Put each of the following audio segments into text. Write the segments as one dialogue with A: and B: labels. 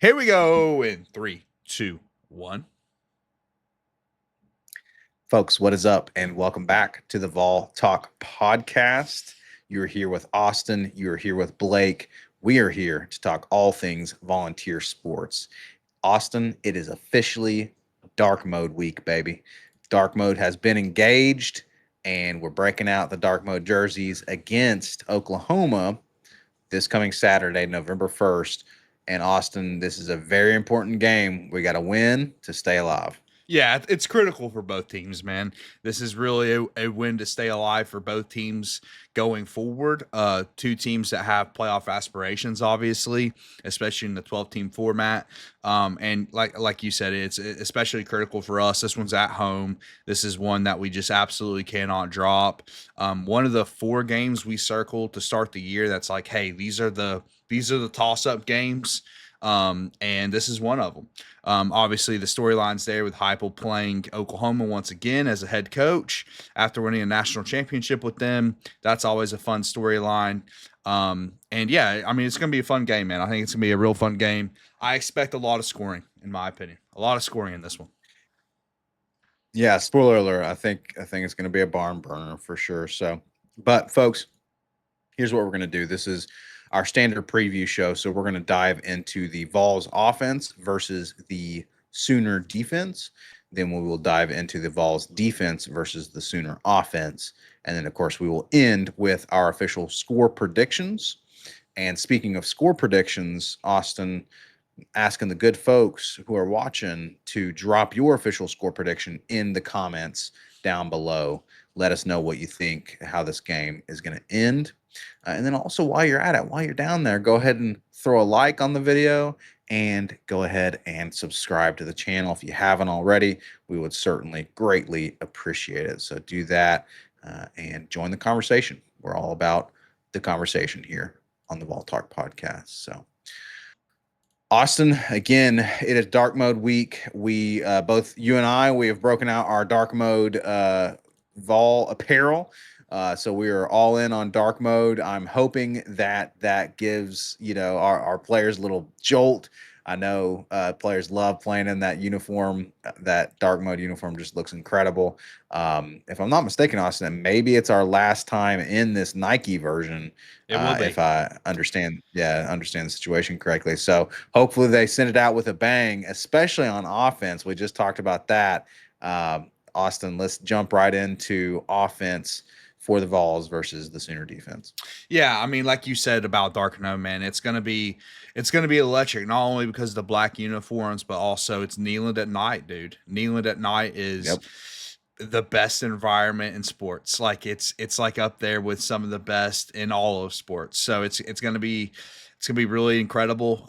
A: Here we go in three, two, one.
B: Folks, what is up? And welcome back to the Vol Talk podcast. You're here with Austin. You're here with Blake. We are here to talk all things volunteer sports. Austin, it is officially dark mode week, baby. Dark mode has been engaged, and we're breaking out the dark mode jerseys against Oklahoma this coming Saturday, November 1st. And Austin, this is a very important game. We got to win to stay alive.
A: Yeah, it's critical for both teams, man. This is really a win to stay alive for both teams going forward. Two teams that have playoff aspirations, obviously, especially in the 12-team format. And like you said, it's especially critical for us. This one's at home. This is one that we just absolutely cannot drop. One of the four games we circled to start the year. That's like, hey, these are the toss-up games. And this is one of them. Obviously, the storylines there with Heupel playing Oklahoma once again as a head coach after winning a national championship with them. That's always a fun storyline. And yeah, I mean, it's going to be a fun game, man. I think it's going to be a real fun game. I expect a lot of scoring, in my opinion. A lot of scoring in this one.
B: Yeah, spoiler alert. I think it's going to be a barn burner for sure. So, but folks, here's what we're going to do. This is our standard preview show. So we're going to dive into the Vols offense versus the Sooner defense. Then we will dive into the Vols defense versus the Sooner offense. And then, of course, we will end with our official score predictions. And speaking of score predictions, Austin, asking the good folks who are watching to drop your official score prediction in the comments down below. Let us know what you think, how this game is going to end. And then also, while you're at it, while you're down there, go ahead and throw a like on the video and go ahead and subscribe to the channel if you haven't already. We would certainly greatly appreciate it. So do that and join the conversation. We're all about the conversation here on the Vol Talk podcast. So, Austin, again, it is dark mode week. We both you and I, we have broken out our dark mode Vol apparel. So we are all in on dark mode. I'm hoping that that gives our players a little jolt. I know players love playing in that uniform. That dark mode uniform just looks incredible. If I'm not mistaken, Austin, maybe it's our last time in this Nike version,
A: It will be.
B: if I understand the situation correctly. So hopefully they send it out with a bang, especially on offense. We just talked about that. Austin, let's jump right into offense for the Vols versus the Sooner defense.
A: Yeah, I mean, like you said about Dark Gnome, man, it's gonna be electric. Not only because of the black uniforms, but also it's Neyland at night, dude. Neyland at night is
B: Yep.
A: the best environment in sports. Like it's like up there with some of the best in all of sports. So it's gonna be really incredible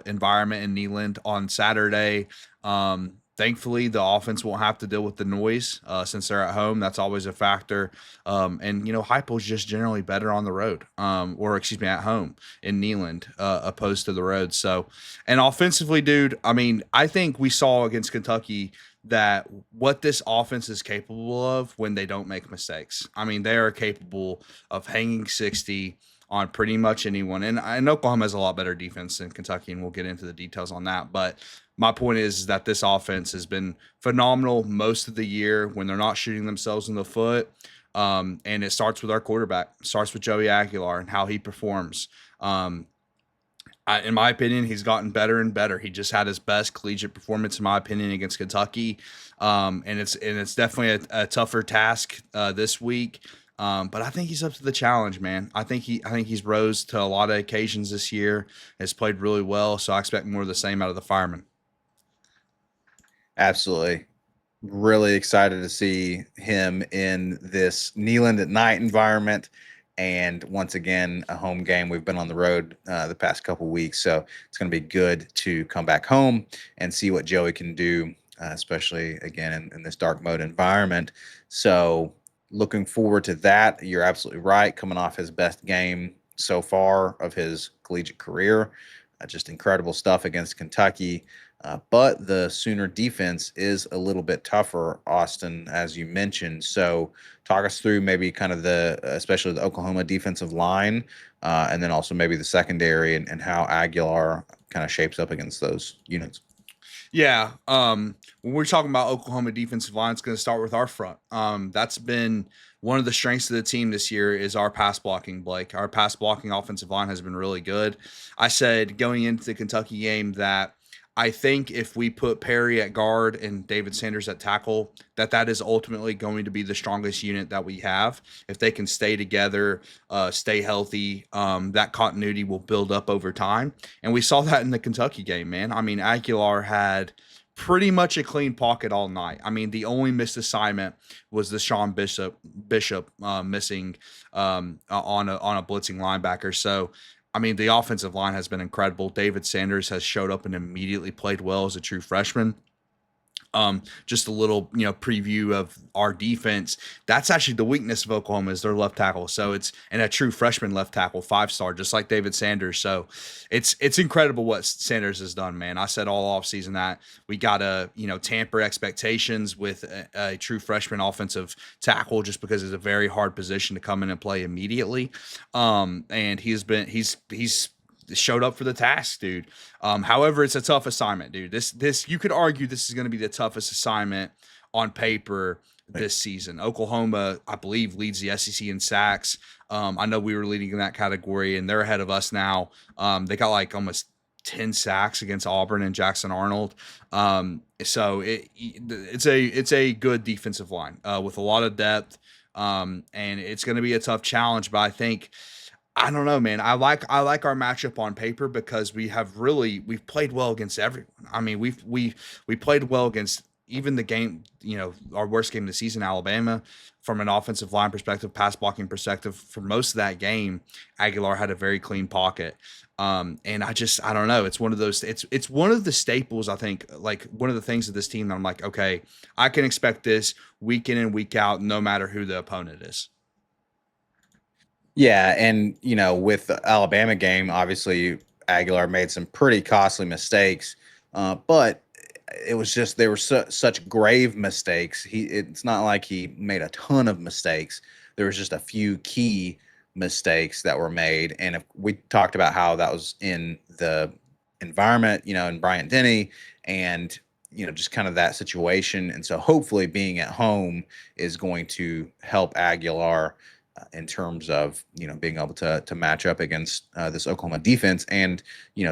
A: environment in Neyland on Saturday. Thankfully, the offense won't have to deal with the noise since they're at home. That's always a factor. And Heupel's just generally better on the road, or excuse me, at home in Neyland, opposed to the road. So, and offensively, dude, I mean, I think we saw against Kentucky that what this offense is capable of when they don't make mistakes. I mean, they are capable of hanging 60 on pretty much anyone. And Oklahoma has a lot better defense than Kentucky, and we'll get into the details on that. But my point is that this offense has been phenomenal most of the year when they're not shooting themselves in the foot. And it starts with our quarterback, starts with Joey Aguilar and how he performs. In my opinion, he's gotten better and better. He just had his best collegiate performance, in my opinion, against Kentucky, and it's definitely a tougher task this week. But I think he's up to the challenge, man. I think he's rose to a lot of occasions this year. Has played really well, so I expect more of the same out of the fireman.
B: Absolutely. Really excited to see him in this Neyland at night environment. And once again, a home game. We've been on the road the past couple weeks, so it's going to be good to come back home and see what Joey can do, especially again in this dark mode environment. So, looking forward to that. You're absolutely right. Coming off his best game so far of his collegiate career, just incredible stuff against Kentucky. But the Sooner defense is a little bit tougher, Austin, as you mentioned. So, talk us through maybe kind of especially the Oklahoma defensive line, and then also maybe the secondary and how Aguilar kind of shapes up against those units.
A: Yeah. When we're talking about Oklahoma defensive line, it's going to start with our front. That's been one of the strengths of the team this year is our pass blocking, Blake. Our pass blocking offensive line has been really good. I said going into the Kentucky game that I think if we put Perry at guard and David Sanders at tackle, that is ultimately going to be the strongest unit that we have. If they can stay together, stay healthy, that continuity will build up over time. And we saw that in the Kentucky game, man. I mean, Aguilar had pretty much a clean pocket all night. I mean, the only missed assignment was the Sean Bishop missing on a blitzing linebacker. So, I mean, the offensive line has been incredible. David Sanders has showed up and immediately played well as a true freshman. Just a little, preview of our defense. That's actually the weakness of Oklahoma is their left tackle. So it's and a true freshman left tackle, 5-star, just like David Sanders. So it's incredible what Sanders has done, man. I said all offseason that we got to tamper expectations with a true freshman offensive tackle just because it's a very hard position to come in and play immediately. And he's showed up for the task, dude. However, it's a tough assignment, dude. This you could argue this is going to be the toughest assignment on paper this season. Oklahoma, I believe, leads the SEC in sacks. I know we were leading in that category, and they're ahead of us now. They got like almost 10 sacks against Auburn and Jackson Arnold. So it's a good defensive line with a lot of depth. And it's going to be a tough challenge, but I don't know, man. I like our matchup on paper because we've played well against everyone. I mean, we played well against even the game, our worst game of the season, Alabama, from an offensive line perspective, pass blocking perspective. For most of that game, Aguilar had a very clean pocket. And I don't know. It's one of those. It's one of the staples. I think like one of the things of this team that I'm like, okay, I can expect this week in and week out, no matter who the opponent is.
B: Yeah, and with the Alabama game, obviously Aguilar made some pretty costly mistakes, but it was just they were such grave mistakes. It's not like he made a ton of mistakes. There was just a few key mistakes that were made, and if we talked about how that was in the environment, and Bryant Denny, and just kind of that situation. And so hopefully being at home is going to help Aguilar in terms of being able to match up against this Oklahoma defense, and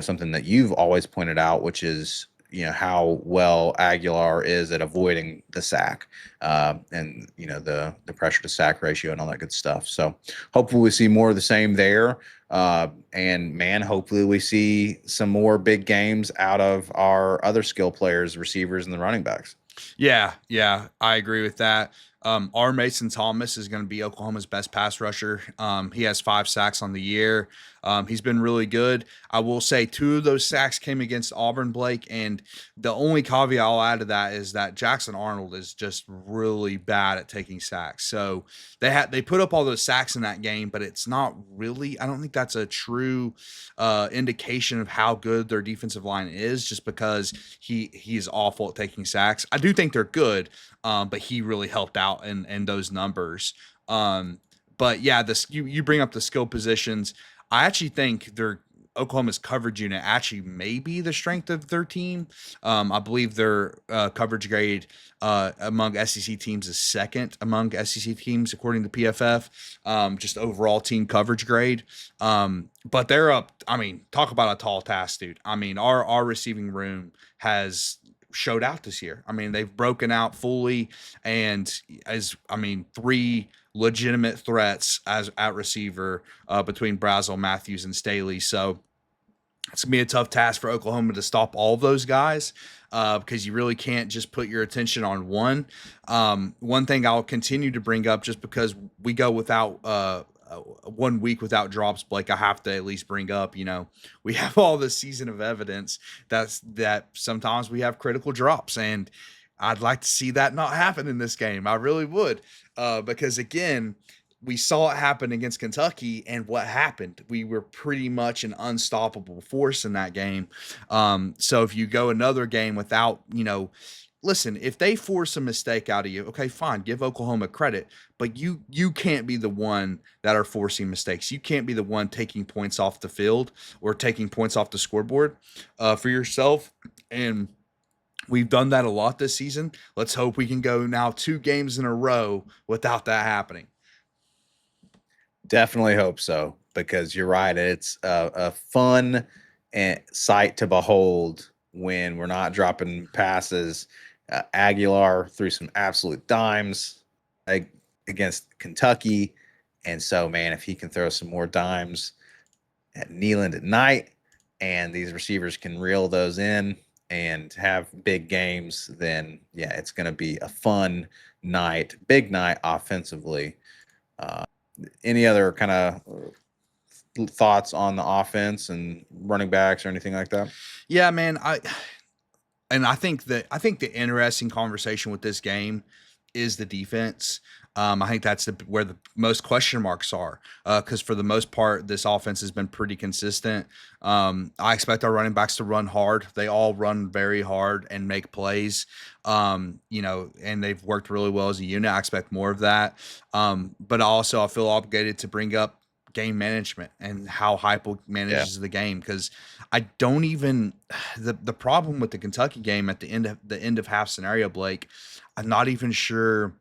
B: something that you've always pointed out, which is how well Aguilar is at avoiding the sack, and the pressure to sack ratio and all that good stuff. So hopefully we see more of the same there, and man, hopefully we see some more big games out of our other skill players, receivers, and the running backs.
A: Yeah, I agree with that. Our Mason Thomas is going to be Oklahoma's best pass rusher. He has 5 sacks on the year. He's been really good. I will say 2 of those sacks came against Auburn, Blake, and the only caveat I'll add to that is that Jackson Arnold is just really bad at taking sacks. So they put up all those sacks in that game, but it's not really. I don't think that's a true indication of how good their defensive line is, just because he is awful at taking sacks. I do think they're good, but he really helped out in those numbers. But yeah, you bring up the skill positions. I actually think Oklahoma's coverage unit actually may be the strength of their team. I believe their coverage grade among SEC teams is second among SEC teams according to PFF. Just overall team coverage grade. But they're up. I mean, talk about a tall task, dude. I mean, our receiving room has showed out this year. I mean, they've broken out fully, and three legitimate threats as at receiver between Brazel, Matthews, and Staley. So it's gonna be a tough task for Oklahoma to stop all of those guys because you really can't just put your attention on one. One thing I'll continue to bring up, just because we go without 1 week without drops, Blake, I have to at least bring up. We have all this season of evidence that sometimes we have critical drops, and I'd like to see that not happen in this game. I really would, because again, we saw it happen against Kentucky, and what happened? We were pretty much an unstoppable force in that game. So if you go another game without, listen, if they force a mistake out of you, okay, fine, give Oklahoma credit, but you can't be the one that are forcing mistakes. You can't be the one taking points off the field or taking points off the scoreboard for yourself. And we've done that a lot this season. Let's hope we can go now 2 games in a row without that happening.
B: Definitely hope so, because you're right. It's a fun sight to behold when we're not dropping passes. Aguilar threw some absolute dimes against Kentucky. And so, man, if he can throw some more dimes at Neyland at night and these receivers can reel those in and have big games, then yeah, it's going to be a fun night, big night offensively. Uh, any other kind of thoughts on the offense and running backs or anything like that?
A: Yeah, man. I think the interesting conversation with this game is the defense. I think that's where the most question marks are, because for the most part, this offense has been pretty consistent. I expect our running backs to run hard. They all run very hard and make plays. And they've worked really well as a unit. I expect more of that. But also, I feel obligated to bring up game management and how Heupel
B: Yeah.
A: manages the game, because I don't even the problem with the Kentucky game at the end of half scenario, Blake, I'm not even sure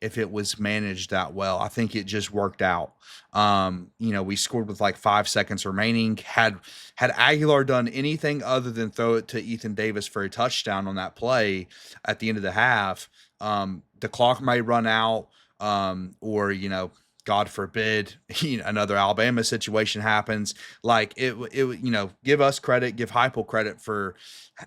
A: if it was managed that well. I think it just worked out. We scored with like 5 seconds remaining. Had Aguilar done anything other than throw it to Ethan Davis for a touchdown on that play at the end of the half, the clock might run out, or God forbid, another Alabama situation happens. Like give us credit, give Heupel credit for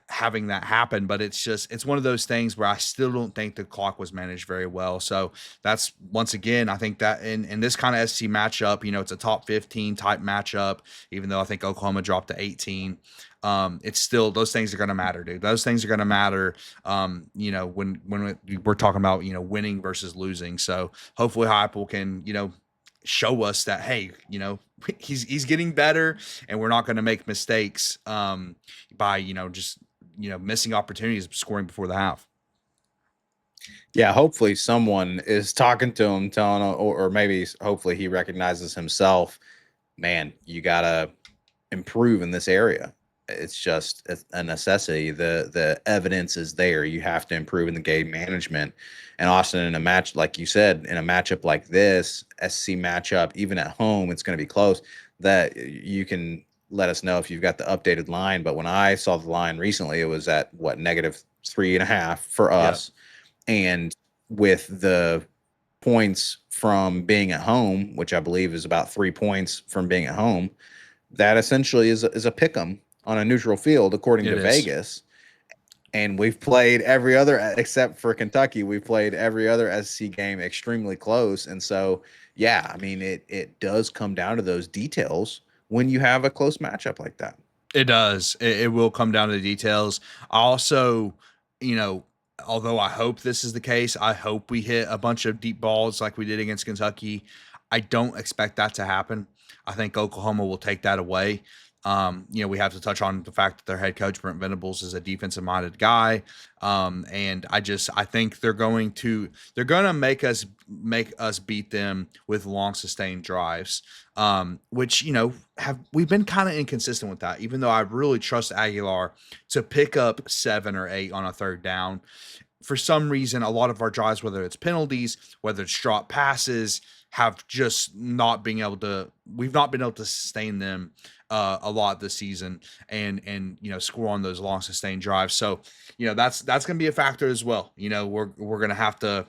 A: having that happen. But it's one of those things where I still don't think the clock was managed very well. So that's, once again, I think that in this kind of SC matchup, it's a top 15 type matchup, even though I think Oklahoma dropped to 18. It's still, those things are going to matter, dude. Those things are going to matter. When we're talking about, winning versus losing. So hopefully Heupel can, show us that, hey, he's getting better, and we're not going to make mistakes by just missing opportunities scoring before the half.
B: Yeah, hopefully someone is talking to him, telling him, or maybe hopefully he recognizes himself. Man, you gotta improve in this area. It's just a necessity. The evidence is there. You have to improve in the game management. And Austin, in a match, like you said, in a matchup like this, SC matchup, even at home, it's going to be close. That you can let us know if you've got the updated line. But when I saw the line recently, it was at what, -3.5 for
A: Yeah,
B: us. And with the points from being at home, which I believe is about 3 points from being at home, that essentially is a pick 'em on a neutral field, according
A: it
B: to
A: is.
B: Vegas. And we've played every other, except for Kentucky, we've played every other SC game extremely close. And so, yeah, I mean, it does come down to those details when you have a close matchup like that.
A: It does. It will come down to the details. I also, you know, although I hope this is the case, I hope we hit a bunch of deep balls like we did against Kentucky. I don't expect that to happen. I think Oklahoma will take that away. We have to touch on the fact that their head coach Brent Venables is a defensive minded guy, and I think they're going to make us beat them with long sustained drives, which have we've been kind of inconsistent with that. Even though I really trust Aguilar to pick up 7 or 8 on a third down, for some reason, a lot of our drives, whether it's penalties, whether it's drop passes, have just not been able to. We've not been able to sustain them a lot this season, and score on those long sustained drives. So that's going to be a factor as well. We're going to have to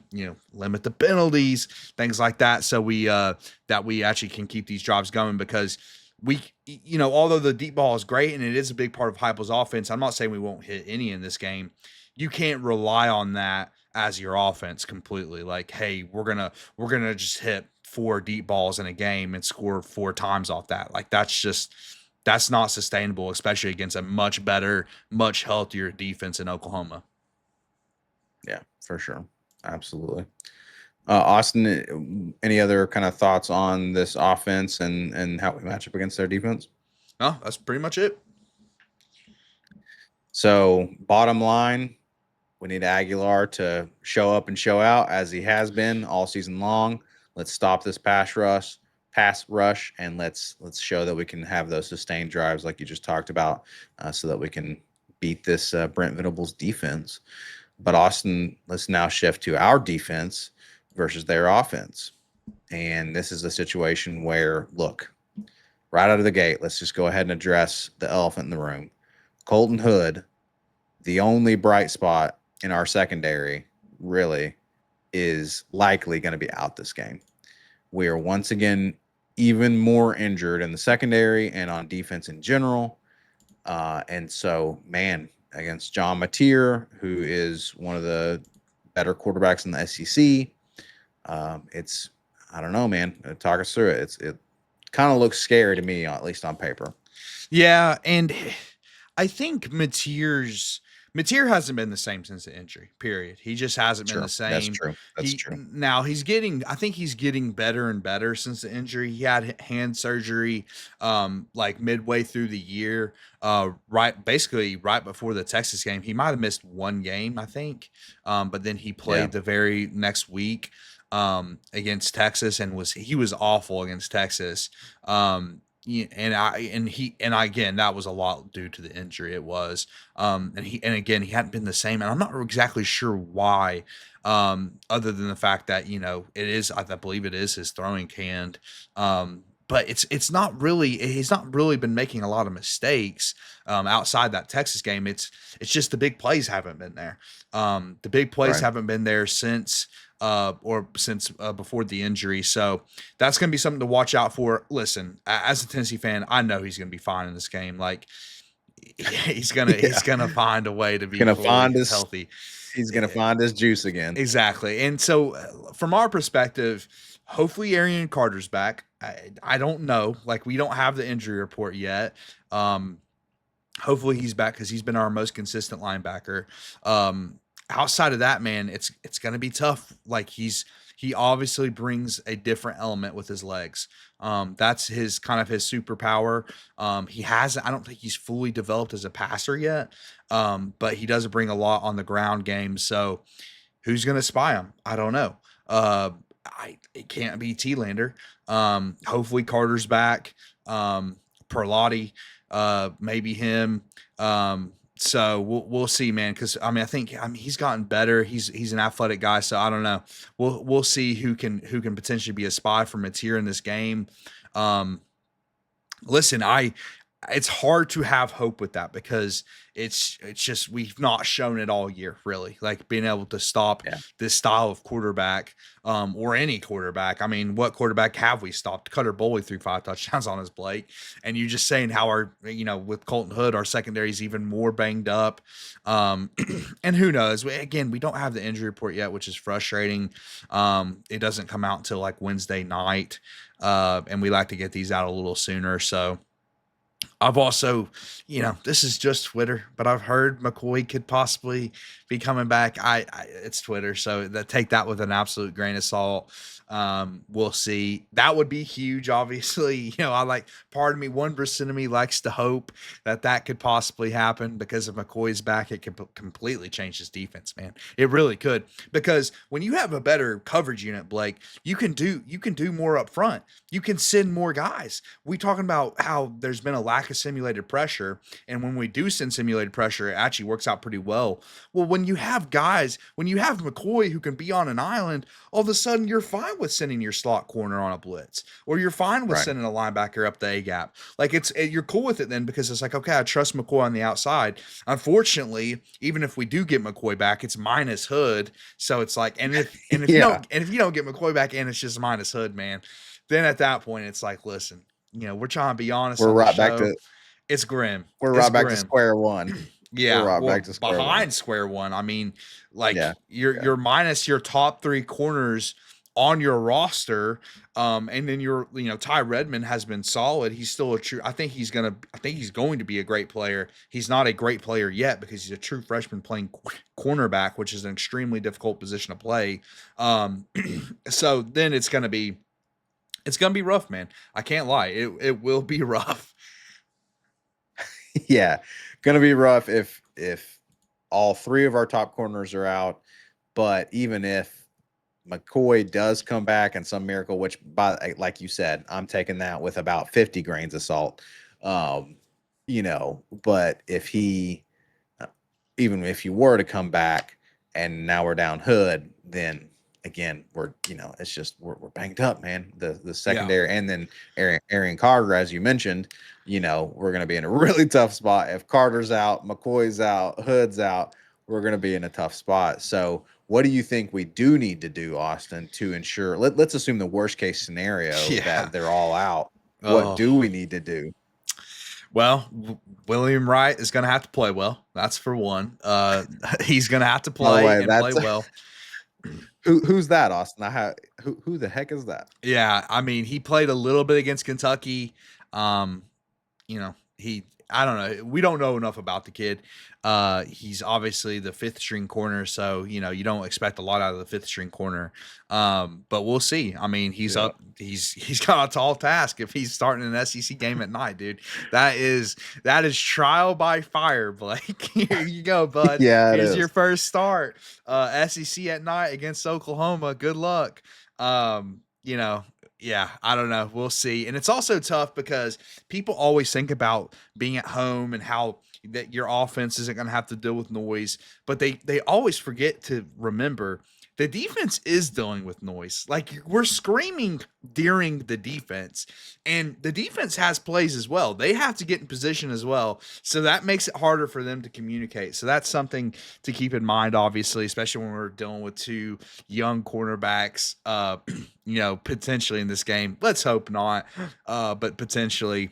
A: limit the penalties, things like that, so we actually can keep these drives going, because although the deep ball is great and it is a big part of Heupel's offense, I'm not saying we won't hit any in this game. You can't rely on that as your offense completely. Like, hey, we're gonna just hit 4 deep balls in a game and score 4 times off that. Like, that's not sustainable, especially against a much better, much healthier defense in Oklahoma.
B: Yeah, for sure. Absolutely. Austin, any other kind of thoughts on this offense and how we match up against their defense?
A: No, that's pretty much it.
B: So, bottom line, we need Aguilar to show up and show out as he has been all season long. Let's stop this pass rush, and let's show that we can have those sustained drives like you just talked about, so that we can beat this Brent Venables defense. But Austin, let's now shift to our defense versus their offense. And this is a situation where, look, right out of the gate, let's just go ahead and address the elephant in the room. Colton Hood, the only bright spot in our secondary, really, is likely going to be out this game. We are once again even more injured in the secondary and on defense in general. And so, man, against John Mateer, who is one of the better quarterbacks in the SEC, it's, I don't know, man. Talk us through it. It kind of looks scary to me, at least on paper.
A: Yeah, and I think Mateer hasn't been the same since the injury. Period. He just hasn't been the
B: True. That's
A: same.
B: true. That's
A: He
B: true.
A: now he's getting. I think he's getting better and better since the injury. He had hand surgery, like midway through the year. Basically right before the Texas game. He might have missed one game, I think. But then he
B: Yeah.
A: played the very next week against Texas and he was awful against Texas. Yeah, and again, that was a lot due to the injury. It was, and again, he hadn't been the same, and I'm not exactly sure why, other than the fact that it is, I believe it is his throwing hand, but it's not really, he's not really been making a lot of mistakes, outside that Texas game. It's just the big plays haven't been there. The big plays
B: Right.
A: haven't been there since. Or since before the injury. So that's going to be something to watch out for. Listen, as a Tennessee fan, I know he's going to be fine in this game. Like
B: Yeah.
A: he's gonna find a way to
B: He's
A: be
B: gonna
A: fully
B: find his
A: healthy.
B: he's gonna
A: Eh,
B: find his juice again.
A: Exactly. And so from our perspective, hopefully Arian Carter's back. I don't know. Like we don't have the injury report yet. Um, Hopefully he's back because he's been our most consistent linebacker. Outside of that, man, it's gonna be tough. Like he obviously brings a different element with his legs. That's his kind of his superpower. He has I don't think he's fully developed as a passer yet. But he does bring a lot on the ground game. So who's gonna spy him? I don't know. It can't be T-Lander. Hopefully Carter's back. Perlotti, maybe him. So we'll see, man. Because I mean he's gotten better. He's an athletic guy, so I don't know. We'll see who can potentially be a spy for Mateer in this game. Um, Listen, it's hard to have hope with that because it's just we've not shown it all year really, like being able to stop
B: Yeah.
A: this style of quarterback, or any quarterback. I mean, what quarterback have we stopped? Cutter Boley threw 5 touchdowns on his plate, and you just saying how our with Colton Hood our secondary is even more banged up, um, and who knows? Again, we don't have the injury report yet, which is frustrating. It doesn't come out until like Wednesday night, and we like to get these out a little sooner, so. I've also, this is just Twitter, but I've heard McCoy could possibly be coming back. It's Twitter, so take that with an absolute grain of salt. We'll see. That would be huge. Obviously, I like. Part of me, 1% of me likes to hope that could possibly happen because if McCoy's back, it could completely change his defense. Man, it really could. Because when you have a better coverage unit, Blake, you can do more up front. You can send more guys. We talking about how there's been a lack of simulated pressure, and when we do send simulated pressure, it actually works out pretty well. Well, when you have McCoy who can be on an island, all of a sudden you're fine with sending your slot corner on a blitz, or you're fine with
B: Right.
A: sending a linebacker up the A gap. Like you're cool with it then because it's like, okay, I trust McCoy on the outside. Unfortunately, even if we do get McCoy back, it's minus Hood, so it's like, and if you
B: Yeah.
A: don't get McCoy back and it's just minus Hood, man, then at that point it's like, listen, we're trying to be honest
B: We're
A: on the
B: right back
A: show.
B: to
A: It's grim.
B: we're
A: It's
B: right back to
A: grim.
B: square one. We're
A: Yeah,
B: right back
A: well,
B: to square one.
A: behind square one. I mean, like
B: Yeah.
A: you're
B: Yeah.
A: you're minus your top three corners on your roster. And then Ty Redmond has been solid. He's still a true. I think he's going to be a great player. He's not a great player yet because he's a true freshman playing cornerback, which is an extremely difficult position to play. So then it's gonna be rough, man. I can't lie. It will be rough.
B: Yeah, gonna be rough if all three of our top corners are out. But even if McCoy does come back in some miracle, which by like you said, I'm taking that with about 50 grains of salt. Um, but if he even if you were to come back and now we're down Hood, then again it's just we're banged up, man. The
A: Yeah.
B: secondary, and then Arian Carter, as you mentioned, we're going to be in a really tough spot if Carter's out, McCoy's out, Hood's out. We're going to be in a tough spot. So what do you think we do need to do, Austin, to ensure? Let's assume the worst case scenario
A: Yeah.
B: that they're all out. What
A: Oh.
B: do we need to do?
A: Well, William Wright is going to have to play well. That's for one. He's going to have to
B: By the
A: play
B: way,
A: and play
B: that's
A: well.
B: who's that, Austin? Who the heck is that?
A: Yeah, I mean, he played a little bit against Kentucky. I don't know. We don't know enough about the kid. He's obviously the fifth string corner, so you don't expect a lot out of the fifth string corner. But we'll see. I mean, he's
B: Yeah.
A: up. He's got a tall task if he's starting an SEC game at night, dude. That is trial by fire, Blake. Here you go, bud.
B: Yeah, it
A: Here's your
B: is.
A: first start. SEC at night against Oklahoma. Good luck. You know, yeah, I don't know. We'll see. And it's also tough because people always think about being at home and how that your offense isn't going to have to deal with noise, but they always forget to remember the defense is dealing with noise. Like we're screaming during the defense, and the defense has plays as well. They have to get in position as well. So that makes it harder for them to communicate. So that's something to keep in mind, obviously, especially when we're dealing with two young cornerbacks, potentially in this game. Let's hope not, but potentially.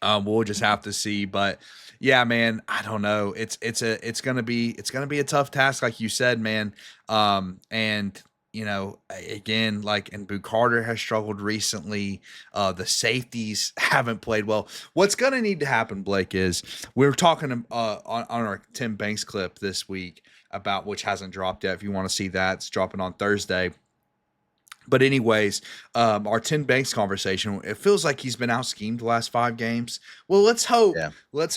A: We'll just have to see, but yeah, man, I don't know. It's gonna be a tough task, like you said, man. And again, like, and Boo Carter has struggled recently. The safeties haven't played well. What's gonna need to happen, Blake, is we were talking on our Tim Banks clip this week about, which hasn't dropped yet. If you want to see that, it's dropping on Thursday. But anyways, our Tim Banks conversation, it feels like he's been out schemed the last 5 games. Well, let's hope,
B: Yeah.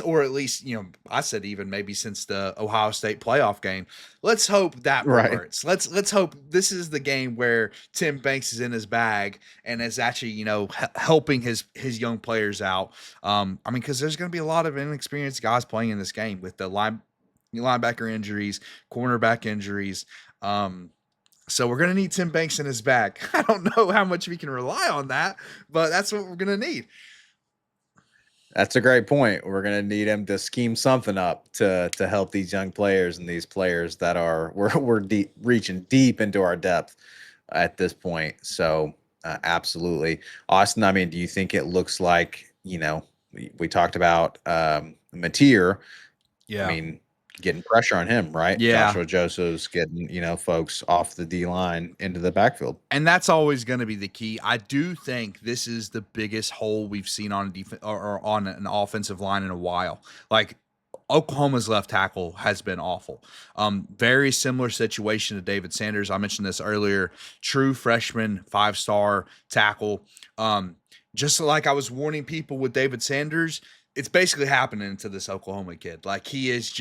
A: or at least, I said even maybe since the Ohio State playoff game, let's hope that
B: Right.
A: reverts. Let's hope this is the game where Tim Banks is in his bag and is actually, helping his young players out. I mean, because there's going to be a lot of inexperienced guys playing in this game with the linebacker injuries, cornerback injuries. So we're gonna need Tim Banks in his bag. I don't know how much we can rely on that, but that's what we're gonna need.
B: That's a great point. We're going to need him to scheme something up to help these young players and these players that we're reaching deep into our depth at this point. So absolutely, Austin. I mean, do you think it looks like we talked about Mateer? I
A: Yeah.
B: mean, getting pressure on him, right?
A: Yeah.
B: Joshua Joseph's getting folks off the D line into the backfield.
A: And that's always going to be the key. I do think this is the biggest hole we've seen on a defense or on an offensive line in a while. Like Oklahoma's left tackle has been awful. Very similar situation to David Sanders. I mentioned this earlier. True freshman 5-star tackle. Just like I was warning people with David Sanders, it's basically happening to this Oklahoma kid. Like he's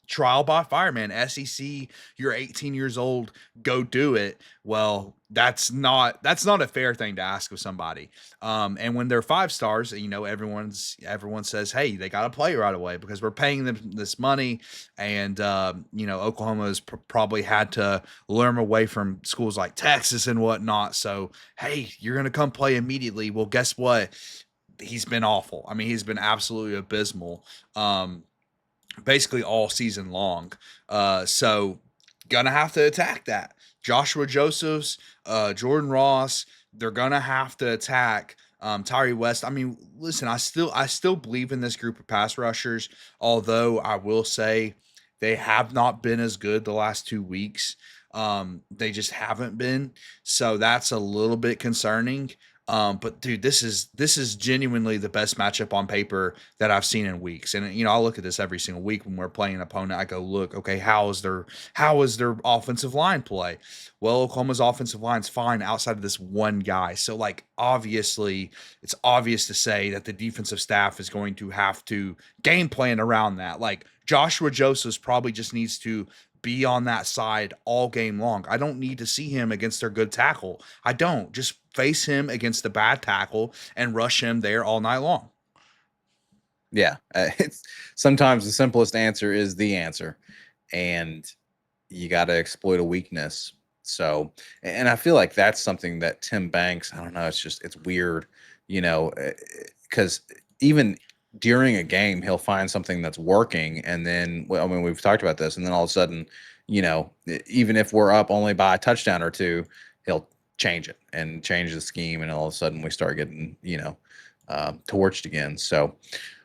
A: trial by fire, man. SEC, you're 18 years old, go do it. Well, that's not a fair thing to ask of somebody. And when they're 5 stars, everyone says, hey, they got to play right away because we're paying them this money. And Oklahoma has probably had to lure them away from schools like Texas and whatnot. So hey, you're gonna come play immediately. Well, guess what? He's been awful. I mean, he's been absolutely abysmal. Basically all season long. So gonna have to attack that. Joshua Josephs, Jordan Ross, they're gonna have to attack Tyree West. I mean, listen, I still believe in this group of pass rushers, although I will say they have not been as good the last 2 weeks. They just haven't been. So that's a little bit concerning. But dude, this is genuinely the best matchup on paper that I've seen in weeks. And I look at this every single week when we're playing an opponent. I go, look, okay, how is their offensive line play? Well, Oklahoma's offensive line's fine outside of this one guy. So like obviously, it's obvious to say that the defensive staff is going to have to game plan around that. Like Joshua Josephs probably just needs to be on that side all game long. I don't need to see him against their good tackle. I don't. Just face him against the bad tackle and rush him there all night long.
B: Yeah, it's sometimes the simplest answer is the answer, and you got to exploit a weakness. So, and I feel like that's something that Tim Banks, I don't know, it's weird, because even during a game, he'll find something that's working. And then, well, I mean, we've talked about this, and then all of a sudden, even if we're up only by a touchdown or two, he'll change it and change the scheme. And all of a sudden, we start getting, torched again. So,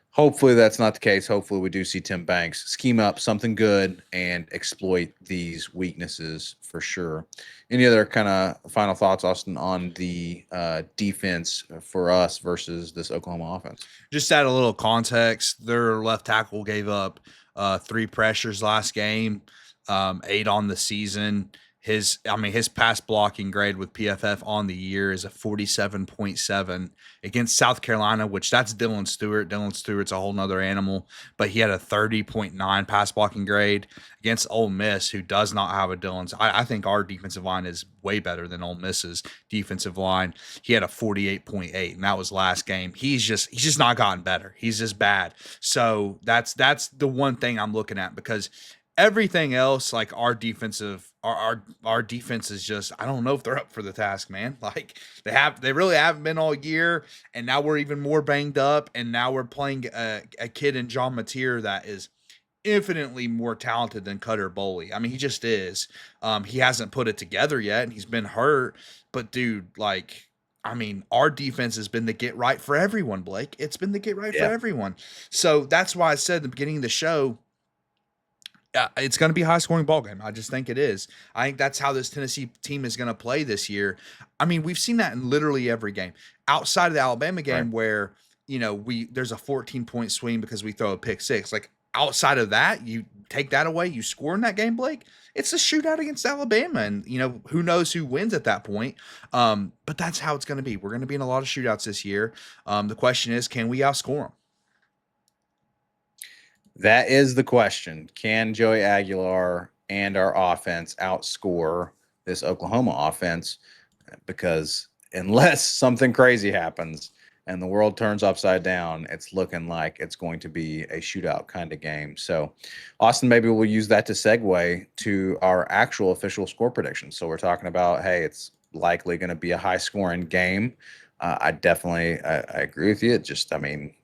B: hopefully that's not the case. Hopefully we do see Tim Banks scheme up something good and exploit these weaknesses for sure. Any other kind of final thoughts, Austin, on the defense for us versus this Oklahoma offense?
A: Just add a little context. Their left tackle gave up 3 pressures last game, 8 on the season. His pass blocking grade with PFF on the year is a 47.7 against South Carolina, which that's Dylan Stewart. Dylan Stewart's a whole nother animal, but he had a 30.9 pass blocking grade against Ole Miss, who does not have a Dylan's. I think our defensive line is way better than Ole Miss's defensive line. He had a 48.8, and that was last game. He's just not gotten better. He's just bad. So that's the one thing I'm looking at, because everything else, like our defense is just, I don't know if they're up for the task, man. Like they really haven't been all year, and now we're even more banged up, and now we're playing a kid in John Mateer that is infinitely more talented than Cutter Boley. I mean, he just is. He hasn't put it together yet, and he's been hurt. But dude, like, I mean, our defense has been the get right for everyone, Blake. It's been the get right for
B: Yeah.
A: everyone. So that's why I said at the beginning of the show, it's going to be a high scoring ball game. I just think it is. I think that's how this Tennessee team is going to play this year. I mean, we've seen that in literally every game outside of the Alabama
B: Right.
A: game where, there's a 14-point swing because we throw a pick six. Like outside of that, you take that away, you score in that game, Blake. It's a shootout against Alabama. And, who knows who wins at that point. But that's how it's going to be. We're going to be in a lot of shootouts this year. The question is, can we outscore them?
B: That is the question. Can Joey Aguilar and our offense outscore this Oklahoma offense? Because unless something crazy happens and the world turns upside down, it's looking like it's going to be a shootout kind of game. So, Austin, maybe we'll use that to segue to our actual official score predictions. So we're talking about, hey, it's likely going to be a high scoring game. I agree with you. I mean,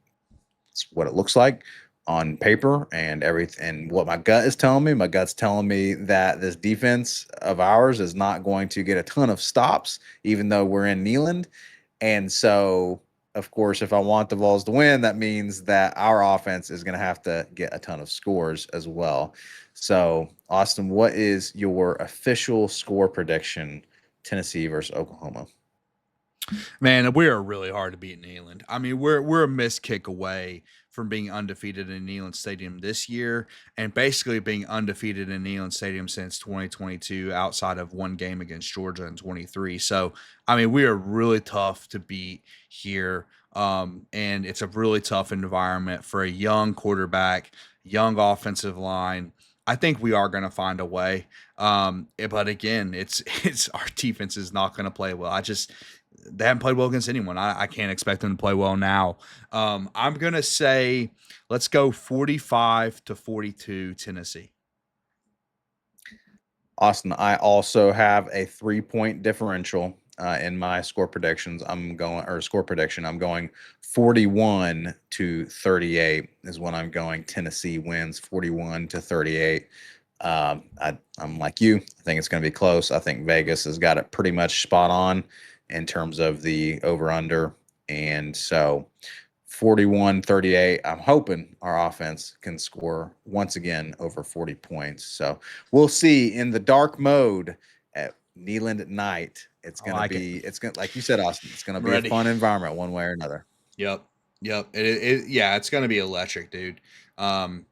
B: it's what it looks like on paper and everything. And what my gut is telling me, my gut's telling me that this defense of ours is not going to get a ton of stops, even though we're in Neyland. And so, of course, if I want the Vols to win, that means that our offense is going to have to get a ton of scores as well. So, Austin, what is your official score prediction, Tennessee versus Oklahoma?
A: Man, we are really hard to beat in England. I mean, we're a missed kick away from being undefeated in Neyland Stadium this year, and basically being undefeated in Neyland Stadium since 2022, outside of one game against Georgia in 23. So, I mean, we are really tough to beat here, and it's a really tough environment for a young quarterback, young offensive line. I think we are going to find a way, but again, it's our defense is not going to play well. They haven't played well against anyone. I can't expect them to play well now. I'm going to say let's go 45-42 Tennessee.
B: Austin, I also have a 3-point differential in my score predictions. Score prediction. I'm going 41-38 is what I'm going. Tennessee wins 41-38. I'm like you. I think it's going to be close. I think Vegas has got it pretty much spot on in terms of the over under. And so 41-38. I'm hoping our offense can score once again over 40 points. So we'll see in the dark mode at Neyland at night.
A: I like it.
B: It's gonna, like you said, Austin, it's gonna
A: I'm
B: be a
A: ready.
B: fun environment one way or another.
A: Yep. Yep. Yeah, it's going to be electric, dude. Um,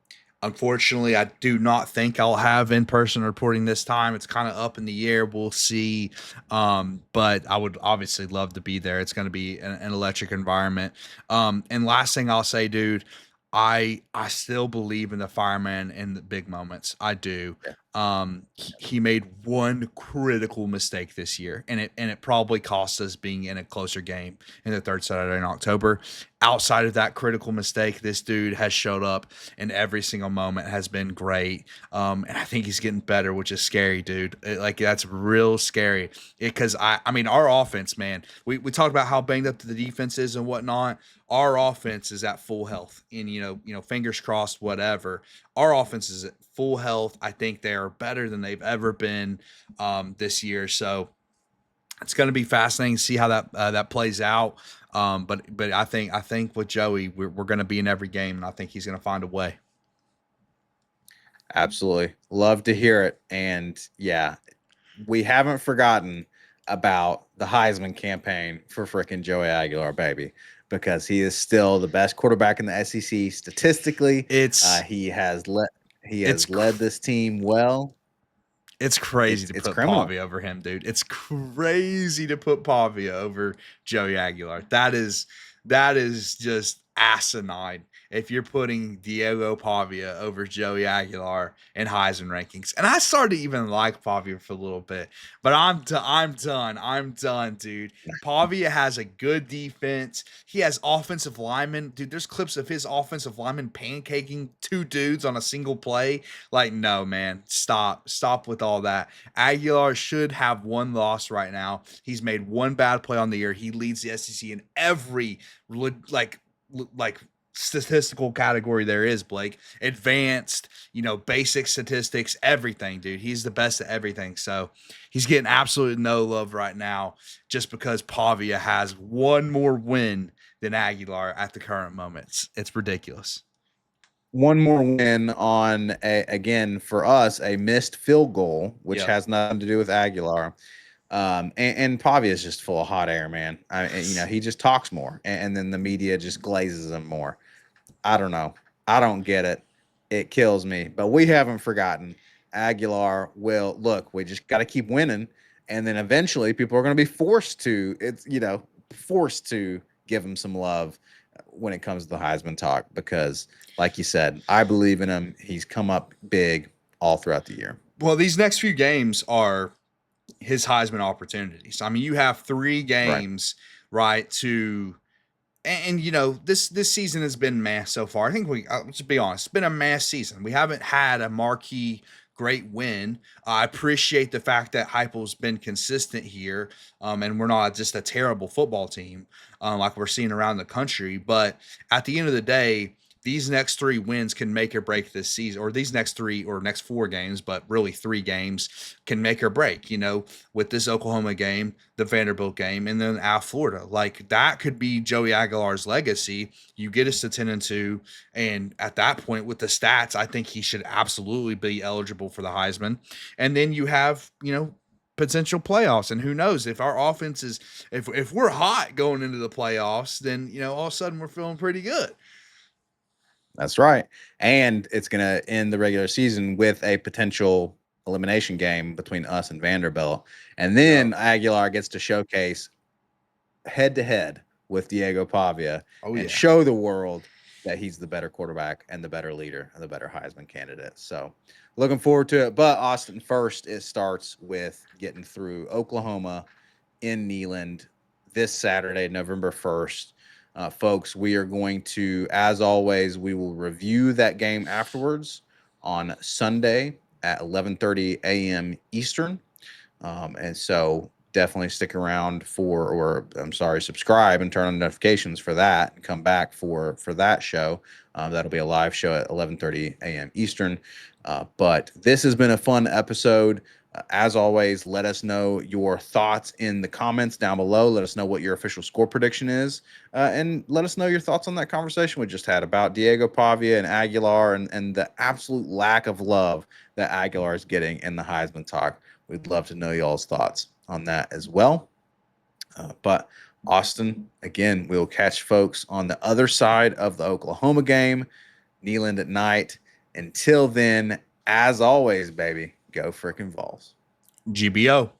A: Unfortunately, I do not think I'll have in person reporting this time. It's kind of up in the air. We'll see. But I would obviously love to be there. It's going to be an electric environment. And last thing I'll say, dude, I still believe in the fireman in the big moments. I do.
B: Yeah.
A: He made one critical mistake this year, and it probably cost us being in a closer game in the third Saturday in October. Outside of that critical mistake, this dude has showed up in every single moment, has been great. And I think he's getting better, which is scary, dude. Like that's real scary. Because I mean, our offense, man, we talked about how banged up the defense is and whatnot. Our offense is at full health, and fingers crossed, whatever. Our offense is at full health. I think they are better than they've ever been this year. So it's going to be fascinating to see how that plays out. But I think with Joey, we're going to be in every game, and I think he's going to find a way.
B: Absolutely. Love to hear it. And yeah, we haven't forgotten about the Heisman campaign for freaking Joey Aguilar, baby, because he is still the best quarterback in the SEC statistically.
A: It's
B: He has
A: it's
B: led this team well.
A: It's crazy to
B: It's
A: put
B: criminal.
A: Pavia over him, dude. It's crazy to put Pavia over Joey Aguilar. That is just asinine. If you're putting Diego Pavia over Joey Aguilar in Heisman rankings, and I started to even like Pavia for a little bit, but I'm done. I'm done, dude. Pavia has a good defense. He has offensive linemen, dude. There's clips of his offensive linemen pancaking two dudes on a single play. Like, no, man, stop with all that. Aguilar should have one loss right now. He's made one bad play on the year. He leads the SEC in every like statistical category there is, Blake. Advanced, basic statistics, everything, dude. He's the best at everything. So he's getting absolutely no love right now just because Pavia has one more win than Aguilar at the current moment. It's ridiculous.
B: One more win on again for us a missed field goal, which
A: Yep.
B: has nothing to do with Aguilar. And Pavia is just full of hot air, man. He just talks more, and then the media just glazes him more. I don't know. I don't get it. It kills me. But we haven't forgotten. Aguilar will look. We just got to keep winning, and then eventually people are going to be forced to give him some love when it comes to the Heisman talk because, like you said, I believe in him. He's come up big all throughout the year.
A: Well, these next few games are his Heisman opportunities. I mean, you have three
B: Right.
A: games, right, this season has been mass so far. I think let's be honest, it's been a mass season. We haven't had a marquee great win. I appreciate the fact that Heupel's been consistent here, and we're not just a terrible football team like we're seeing around the country. But at the end of the day, these next three wins can make or break this season, or these next three or next four games, but really three games can make or break, with this Oklahoma game, the Vanderbilt game, and then at Florida. Like that could be Joey Aguilar's legacy. You get us to 10-2, and at that point, with the stats, I think he should absolutely be eligible for the Heisman. And then you have, potential playoffs, and who knows if our offense is if we're hot going into the playoffs, then all of a sudden we're feeling pretty good.
B: That's right. And it's going to end the regular season with a potential elimination game between us and Vanderbilt. And then
A: Yep.
B: Aguilar gets to showcase head to head with Diego Pavia
A: Oh
B: and
A: yeah.
B: show the world that he's the better quarterback and the better leader and the better Heisman candidate. So looking forward to it. But Austin, first, it starts with getting through Oklahoma in Neyland this Saturday, November 1st. Folks, we are going to, as always, we will review that game afterwards on Sunday at 11:30 a.m. Eastern. And so definitely stick around subscribe and turn on notifications for that and come back for that show. That'll be a live show at 11:30 a.m. Eastern. But this has been a fun episode. As always, let us know your thoughts in the comments down below. Let us know what your official score prediction is. And let us know your thoughts on that conversation we just had about Diego Pavia and Aguilar, and the absolute lack of love that Aguilar is getting in the Heisman talk. We'd love to know y'all's thoughts on that as well. But Austin, again, we'll catch folks on the other side of the Oklahoma game, Neyland at night. Until then, as always, baby, go frickin' Vols.
A: GBO.